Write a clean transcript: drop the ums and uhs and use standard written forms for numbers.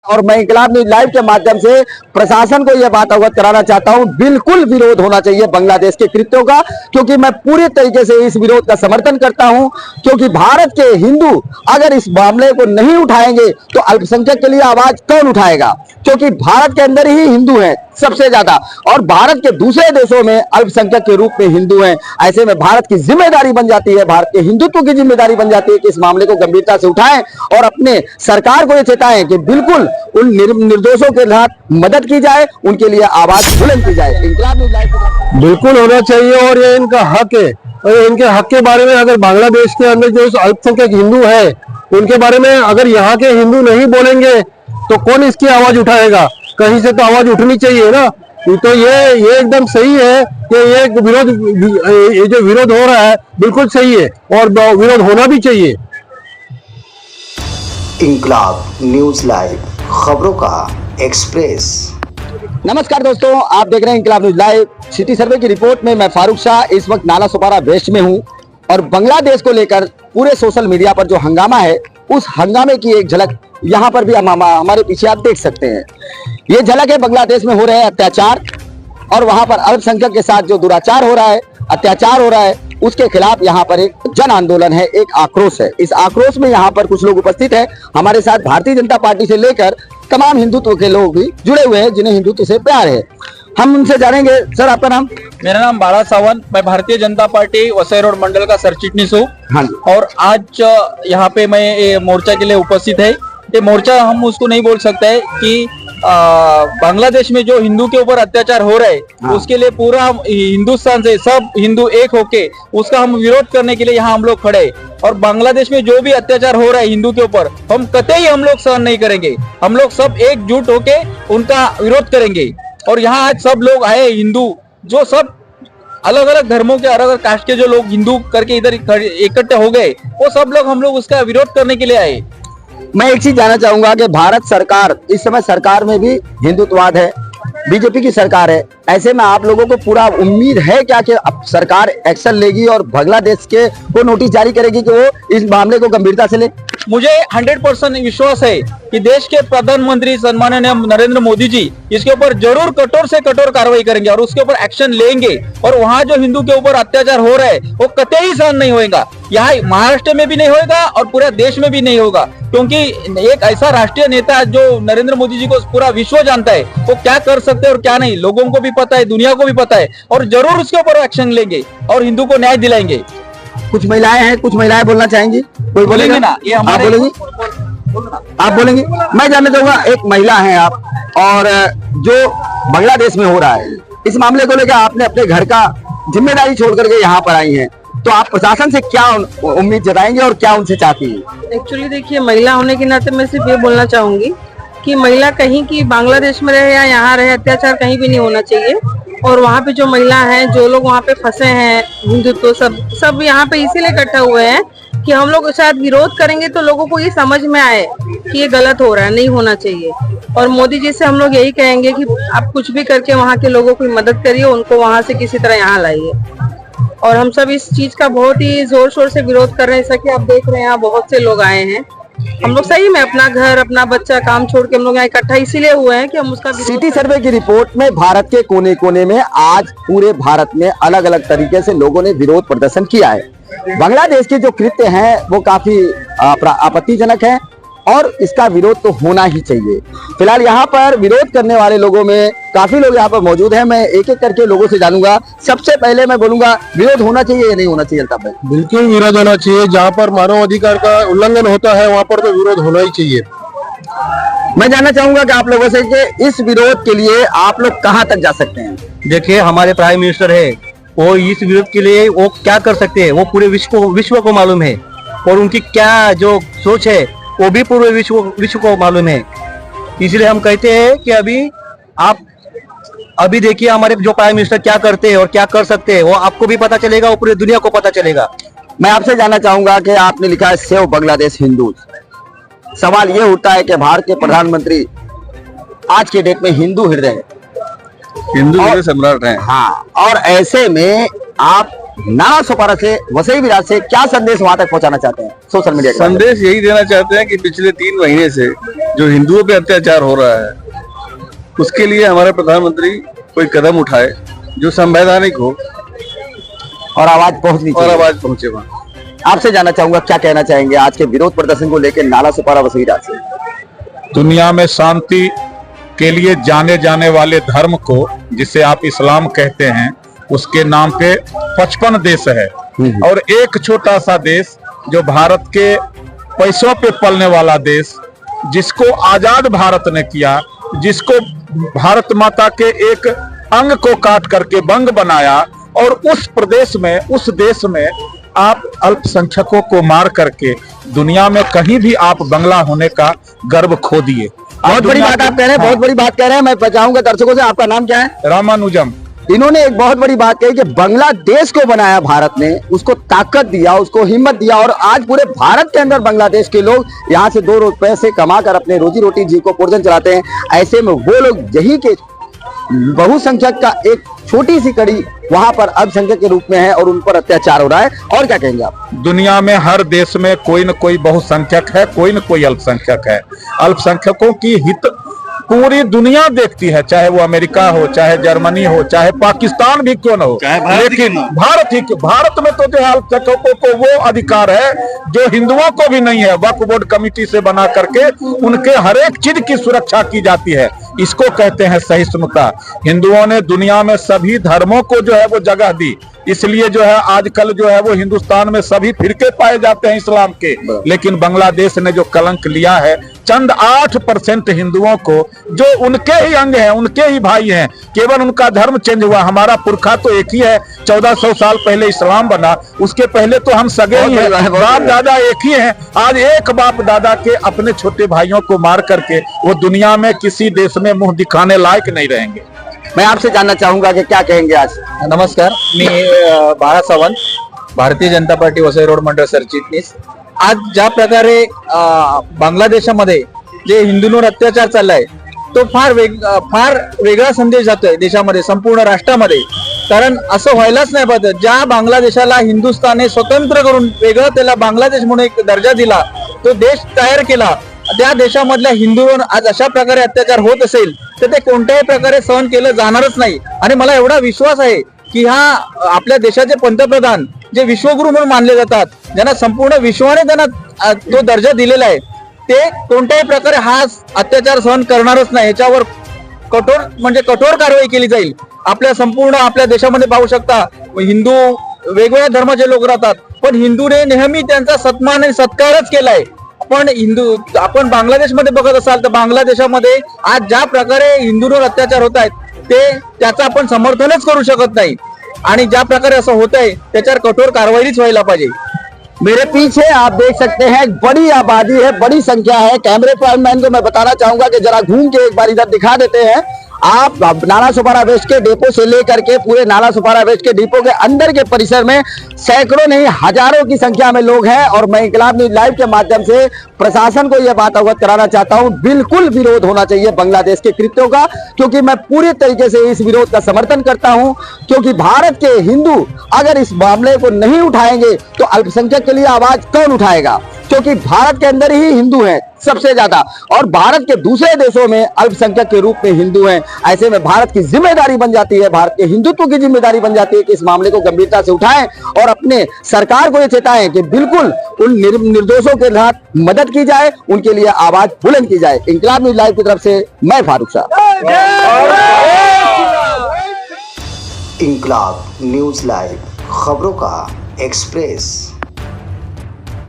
और मैं इंकलाब news live के माध्यम से प्रशासन को यह बात अवगत कराना चाहता हूं, बिल्कुल विरोध होना चाहिए बांग्लादेश के कृत्यों का, क्योंकि मैं पूरी तरीके से इस विरोध का समर्थन करता हूं। क्योंकि भारत के हिंदू अगर इस मामले को नहीं उठाएंगे तो अल्पसंख्यक के लिए आवाज कौन उठाएगा? क्योंकि भारत के अंदर ही हिंदू हैं सबसे ज्यादा, और भारत के दूसरे देशों में अल्पसंख्यक के रूप में हिंदू हैं। ऐसे में भारत की जिम्मेदारी बन जाती है, भारत के हिंदुत्व की जिम्मेदारी बन जाती है कि इस मामले को गंभीरता से उठाएं और अपने सरकार को ये चेताएं कि बिल्कुल उन निर्दोषों के साथ मदद की जाए, उनके लिए आवाज बुलंद की जाए। इंकलाब न्यूज लाइव बिल्कुल होना चाहिए और ये इनका हक है। और इनके हक के बारे में अगर बांग्लादेश के अंदर जो अल्पसंख्यक हिंदू है उनके बारे में अगर यहाँ के हिंदू नहीं बोलेंगे तो कौन इसकी आवाज उठाएगा? कहीं से तो आवाज उठनी चाहिए ना। तो ये एकदम सही है कि ये जो विरोध हो रहा है बिल्कुल सही है और विरोध होना भी चाहिए। इंकलाब न्यूज लाइव, खबरों का एक्सप्रेस। नमस्कार दोस्तों, आप देख रहे हैं इंकलाब न्यूज लाइव। सिटी सर्वे की रिपोर्ट में मैं फारूक शाह इस वक्त नाला सोपारा वेस्ट में हूं और बांग्लादेश को लेकर पूरे सोशल मीडिया पर जो हंगामा है उस हंगामे की एक झलक यहां पर भी हमारे पीछे आप देख सकते हैं। ये झलक है बांग्लादेश में हो रहे अत्याचार और वहां पर अल्पसंख्यक के साथ जो दुराचार हो रहा है, अत्याचार हो रहा है, उसके खिलाफ यहाँ पर एक जन आंदोलन है, एक आक्रोश है। इस आक्रोश में यहाँ पर कुछ लोग उपस्थित हैं। हमारे साथ भारतीय जनता पार्टी से लेकर तमाम हिंदुत्व के लोग भी जुड़े हुए हैं जिन्हें हिंदुत्व से प्यार है। हम उनसे जानेंगे। सर, आपका नाम? मेरा नाम बाला सावंत, मैं भारतीय जनता पार्टी वसई रोड मंडल का सरचिटनीस हूँ। हाँ जी। और आज यहाँ पे मैं ये मोर्चा के लिए उपस्थित है। ये मोर्चा हम उसको नहीं बोल सकते है कि बांग्लादेश में जो हिंदू के ऊपर अत्याचार हो रहा है, हाँ, उसके लिए पूरा हिंदुस्तान से सब हिंदू एक होके उसका हम विरोध करने के लिए यहाँ हम लोग खड़े। और बांग्लादेश में जो भी अत्याचार हो रहा है हिंदू के ऊपर, हम कतई हम लोग सहन नहीं करेंगे। हम लोग सब एकजुट होके उनका विरोध करेंगे। और यहाँ आज सब लोग आए, हिंदू जो सब अलग अलग धर्मों के, अलग अलग कास्ट के जो लोग हिंदू करके इधर इकट्ठे हो गए, वो सब लोग हम लोग उसका विरोध करने के लिए आए। मैं एक चीज जानना चाहूंगा कि भारत सरकार, इस समय सरकार में भी हिंदुत्ववाद है, बीजेपी की सरकार है, ऐसे में आप लोगों को पूरा उम्मीद है क्या कि अब सरकार एक्शन लेगी और बांग्लादेश के को नोटिस जारी करेगी कि वो इस मामले को गंभीरता से ले? मुझे 100% विश्वास है कि देश के प्रधानमंत्री सम्माननीय नरेंद्र मोदी जी इसके ऊपर जरूर कठोर से कठोर कार्रवाई करेंगे और उसके ऊपर एक्शन लेंगे। और वहाँ जो हिंदू के ऊपर अत्याचार हो रहा है वो कतई सहन नहीं होगा। यहाँ महाराष्ट्र में भी नहीं होगा और पूरे देश में भी नहीं होगा, क्योंकि एक ऐसा राष्ट्रीय नेता जो नरेंद्र मोदी जी को पूरा विश्व जानता है, वो क्या कर सकते हैं और क्या नहीं, लोगों को भी पता है, दुनिया को भी पता है। और जरूर उसके ऊपर एक्शन लेंगे और हिंदू को न्याय दिलाएंगे। कुछ महिलाएं हैं, कुछ महिलाएं बोलना चाहेंगी? कोई बोलेंगे ना? ये आप बोलेंगी? आप बोलेंगे? मैं जानना चाहूंगा, एक महिला हैं आप, और जो बांग्लादेश में हो रहा है इस मामले को लेकर आपने अपने घर का जिम्मेदारी छोड़ करके यहाँ पर आई हैं, तो आप प्रशासन से क्या उम्मीद जताएंगे और क्या उनसे चाहती है? एक्चुअली देखिए, महिला होने के नाते मैं सिर्फ ये बोलना चाहूंगी कि महिला कहीं की बांग्लादेश में रहे या यहाँ रहे, अत्याचार कहीं भी नहीं होना चाहिए। और वहाँ पे जो महिला हैं, जो लोग वहाँ पे फंसे हैं, हिंदुत्व सब यहाँ पे इसीलिए इकट्ठे हुए हैं कि हम लोग शायद विरोध करेंगे तो लोगों को ये समझ में आए कि ये गलत हो रहा है, नहीं होना चाहिए। और मोदी जी से हम लोग यही कहेंगे कि आप कुछ भी करके वहाँ के लोगों की मदद करिए, उनको वहाँ से किसी तरह यहाँ लाइए। और हम सब इस चीज का बहुत ही जोर शोर से विरोध कर रहे हैं। जैसा कि आप देख रहे हैं, यहाँ बहुत से लोग आए हैं। हम लोग सही में अपना घर, अपना बच्चा, काम छोड़ के हम लोग यहाँ इकट्ठा इसीलिए हुए हैं कि हम उसका सिटी सर्वे की रिपोर्ट में भारत के कोने कोने में आज पूरे भारत में अलग अलग तरीके से लोगों ने विरोध प्रदर्शन किया है। बांग्लादेश के जो कृत्य हैं वो काफी आपत्तिजनक है और इसका विरोध तो होना ही चाहिए। फिलहाल यहाँ पर विरोध करने वाले लोगों में काफी लोग यहाँ पर मौजूद हैं। मैं एक एक करके लोगों से जानूंगा। सबसे पहले मैं बोलूंगा, विरोध होना चाहिए या नहीं होना चाहिए? अल्ताफ भाई। बिल्कुल विरोध होना चाहिए। जहाँ पर मानव अधिकार का उल्लंघन होता है वहाँ पर तो विरोध होना ही चाहिए। मैं जानना चाहूंगा कि आप लोगों से कि इस विरोध के लिए आप लोग कहाँ तक जा सकते हैं? देखिए, हमारे प्राइम मिनिस्टर है, वो इस विरोध के लिए वो क्या कर सकते हैं वो पूरे विश्व को मालूम है। और उनकी क्या जो सोच है वो भी पूरे विश्व को मालूम है। इसलिए हम कहते हैं कि अभी देखिए हमारे जो प्राइम मिनिस्टर क्या करते हैं और क्या कर सकते हैं, वो आपको भी पता चलेगा, वो पूरी दुनिया को पता चलेगा। मैं आपसे जानना चाहूंगा कि आपने लिखा है सेव बांग्लादेश हिंदूज। सवाल ये उठता है कि भारत के प्रधानमंत्री आज के डेट में हिंदू हृदय सम्राट हैं। हाँ, और ऐसे में आप नाला सोपारा से, वसई विराट से क्या संदेश वहां तक पहुंचाना चाहते हैं सोशल मीडिया के माध्यम संदेश यही देना चाहते हैं कि पिछले 3 महीने से जो हिंदुओं पे अत्याचार हो रहा है उसके लिए हमारा प्रधानमंत्री कोई कदम उठाए जो संवैधानिक हो से? और आवाज पहुंचनी और चाहिए। आवाज पहुंचे वहां। आपसे जानना चाहूंगा क्या कहना चाहेंगे आज के विरोध प्रदर्शन को लेकर नाला सोपारा वसई विराट से? दुनिया में शांति के लिए जाने जाने वाले धर्म को, जिसे आप इस्लाम कहते हैं, उसके नाम पे 55 देश है और एक छोटा सा देश जो भारत के पैसों पे पलने वाला देश, जिसको आजाद भारत ने किया, जिसको भारत माता के एक अंग को काट करके बंग बनाया, और उस प्रदेश में, उस देश में आप अल्पसंख्यकों को मार करके दुनिया में कहीं भी आप बंगला होने का गर्व खो दिए। बहुत बड़ी बात आप कह रहे हैं, बहुत बड़ी बात कह रहे हैं। मैं बताऊंगा दर्शकों से, आपका नाम क्या है? रामानुजम। इन्होंने एक बहुत बड़ी बात कही कि बांग्लादेश को बनाया भारत ने, उसको ताकत दिया, उसको हिम्मत दिया, और आज पूरे भारत के अंदर बांग्लादेश के लोग यहाँ से 2 पैसे कमाकर अपने रोजी रोटी जी को पोर्जन चलाते हैं। ऐसे में वो लोग यही के बहुसंख्यक का एक छोटी सी कड़ी वहां पर अल्पसंख्यक के रूप में है और उन पर अत्याचार हो रहा है। और क्या कहेंगे आप? दुनिया में हर देश में कोई न कोई बहुसंख्यक है, कोई न कोई अल्पसंख्यक है। अल्पसंख्यकों की हित पूरी दुनिया देखती है, चाहे वो अमेरिका हो, चाहे जर्मनी हो, चाहे पाकिस्तान भी क्यों न हो, लेकिन भारत में तो जो अल्पसंख्यकों को वो अधिकार है जो हिंदुओं को भी नहीं है। वक्फ बोर्ड कमेटी से बना करके उनके हर एक चीज की सुरक्षा की जाती है। इसको कहते हैं सहिष्णुता। हिंदुओं ने दुनिया में सभी धर्मों को जो है वो जगह दी, इसलिए जो है आजकल जो है वो हिंदुस्तान में सभी फिरके पाए जाते हैं इस्लाम के। लेकिन बांग्लादेश ने जो कलंक लिया है चंद 8% हिंदुओं को, जो उनके ही अंग हैं, उनके ही भाई हैं, केवल उनका धर्म चेंज हुआ। हमारा पुरखा तो एक ही है, 1400 साल पहले इस्लाम बना, उसके पहले तो हम सगे ही हैं, बाप दादा एक ही हैं। आज एक बाप दादा के अपने छोटे भाइयों को मार करके वो दुनिया में किसी देश में मुंह दिखाने लायक नहीं रहेंगे। मैं आपसे जानना चाहूंगा कि क्या कहेंगे आज? नमस्कार, मी बाळा सावंत, भारतीय जनता पार्टी वसई रोड मंडळ सरचिटणीस। आज ज्या प्रकारे बांगलादेशामध्ये जे हिंदूंवर अत्याचार चाललाय तो फार वेगळा संदेश जातोय देशामध्ये, संपूर्ण राष्ट्रामध्ये। कारण असं व्हायलाच नाही पाहिजे। ज्या बांगलादेशाला हिंदुस्थानने स्वतंत्र करून वेगळं त्याला बांगलादेश म्हणून एक दर्जा दिला, तो देश तयार केला, त्या देशामधल्या हिंदूंवर आज अशा प्रकारे अत्याचार होत असेल तर ते कोणत्याही प्रकारे सहन केलं जाणारच नाही। आणि मला एवढा विश्वास आहे की हा आपल्या देशाचे पंतप्रधान जे विश्वगुरु म्हणून मानले जातात, ज्यांना संपूर्ण विश्वाने त्यांना तो दर्जा दिलेला आहे, ते कोणत्याही प्रकारे हा अत्याचार सहन करणारच नाही। याच्यावर कठोर कारवाई केली जाईल। आपल्या देशामध्ये पाहू शकता हिंदू वेगवेगळ्या धर्माचे लोक राहतात, पण हिंदूने नेहमी त्यांचा सन्मान आणि सत्कारच केलाय। आपण बांगलादेशमध्ये बघत असाल तर बांगलादेशामध्ये आज ज्या प्रकारे हिंदूंवर अत्याचार होत आहेत त्याचं आपण समर्थनच करू शकत नाही, आणि ज्या प्रकारे असं होत आहे त्याच्यावर कठोर कारवाईच व्हायला पाहिजे। मेरे पीछे आप देख सकते हैं बड़ी आबादी है, बड़ी संख्या है। कैमरे मैन को मैं बताना चाहूंगा कि जरा घूम के एक बार इधर दिखा देते हैं। आप नाला सोपारा वेस्ट के डिपो से लेकर के पूरे नाला सोपारा वेस्ट के डिपो के अंदर के परिसर में सैकड़ों नहीं हजारों की संख्या में लोग हैं। और मैं इंकलाब न्यूज लाइव के माध्यम से प्रशासन को यह बात अवगत कराना चाहता हूं, बिल्कुल विरोध होना चाहिए बांग्लादेश के कृत्यों का, क्योंकि मैं पूरे तरीके से इस विरोध का समर्थन करता हूं। क्योंकि भारत के हिंदू अगर इस मामले को नहीं उठाएंगे तो अल्पसंख्यक के लिए आवाज कौन उठाएगा? क्योंकि भारत के अंदर ही हिंदू हैं सबसे ज्यादा, और भारत के दूसरे देशों में अल्पसंख्यक के रूप में हिंदू हैं। ऐसे में भारत की जिम्मेदारी बन जाती है, भारत के हिंदुत्व की जिम्मेदारी बन जाती है कि इस मामले को गंभीरता से उठाएं और अपने सरकार को ये चेताएं कि बिल्कुल उन निर्दोषों के साथ मदद की जाए, उनके लिए आवाज बुलंद की जाए। इंकलाब न्यूज लाइव की तरफ से मैं फारूक शाह। इंकलाब न्यूज लाइव, खबरों का एक्सप्रेस।